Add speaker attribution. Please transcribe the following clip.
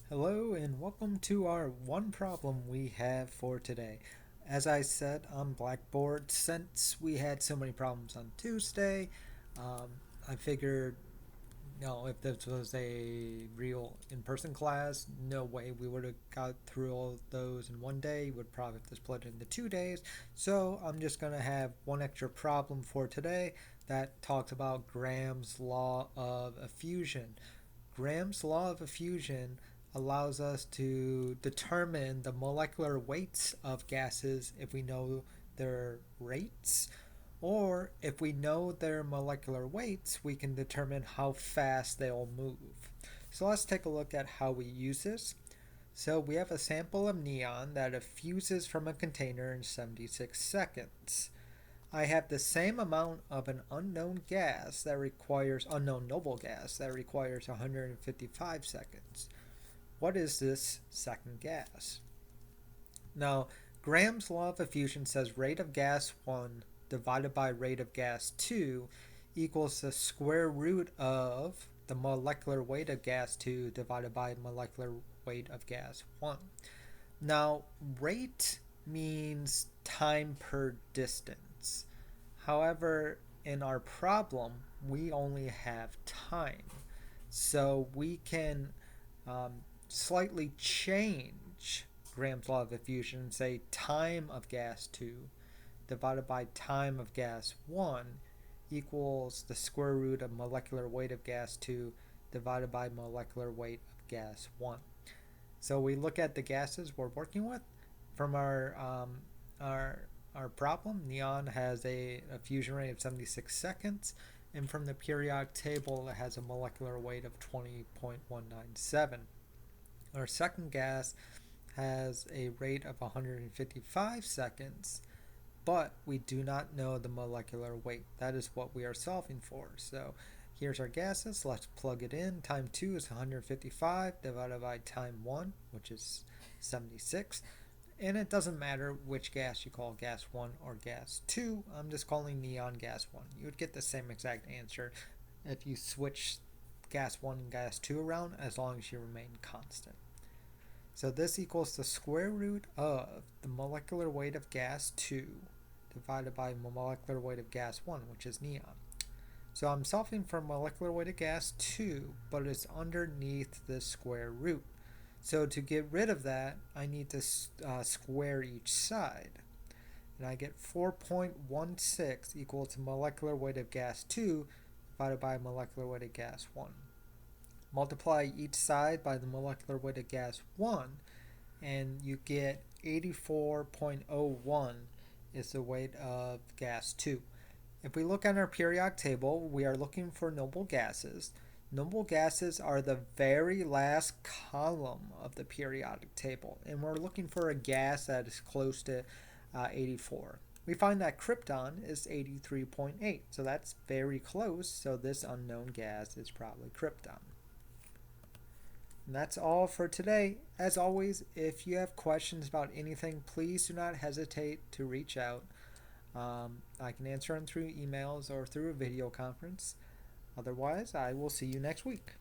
Speaker 1: Hello and welcome to our one problem we have for today. As I said on Blackboard, since we had so many problems on Tuesday, I figured, if this was a real in-person class, no way we would have got through all those in one day. We'd probably have to split it into 2 days. So I'm just going to have one extra problem for today that talks about Graham's law of effusion. Graham's law of effusion allows us to determine the molecular weights of gases if we know their rates, or if we know their molecular weights, we can determine how fast they'll move. So let's take a look at how we use this. So we have a sample of neon that effuses from a container in 76 seconds. I have the same amount of an unknown noble gas that requires 155 seconds. What is this second gas? Now, Graham's law of effusion says rate of gas 1 divided by rate of gas 2 equals the square root of the molecular weight of gas 2 divided by molecular weight of gas 1. Now, rate means time per distance. However, in our problem, we only have time. So we can slightly change Graham's law of diffusion and say time of gas 2 divided by time of gas 1 equals the square root of molecular weight of gas 2 divided by molecular weight of gas 1. So we look at the gases we're working with from our problem. Neon has a fusion rate of 76 seconds, and from the periodic table it has a molecular weight of 20.197. Our second gas has a rate of 155 seconds, but we do not know the molecular weight. That is what we are solving for. So here's our gases. Let's plug it in. Time 2 is 155 divided by time 1, which is 76. And it doesn't matter which gas you call gas 1 or gas 2. I'm just calling neon gas 1. You would get the same exact answer if you switch gas 1 and gas 2 around, as long as you remain constant. So this equals the square root of the molecular weight of gas 2 divided by molecular weight of gas 1, which is neon. So I'm solving for molecular weight of gas 2, but it's underneath the square root. So to get rid of that, I need to square each side. And I get 4.16 equal to molecular weight of gas 2 divided by molecular weight of gas 1. Multiply each side by the molecular weight of gas 1, and you get 84.01 is the weight of gas 2. If we look at our periodic table, we are looking for noble gases. Noble gases are the very last column of the periodic table, and we're looking for a gas that is close to 84. We find that krypton is 83.8, so that's very close, so this unknown gas is probably krypton. And that's all for today. As always, if you have questions about anything, please do not hesitate to reach out. I can answer them through emails or through a video conference. Otherwise, I will see you next week.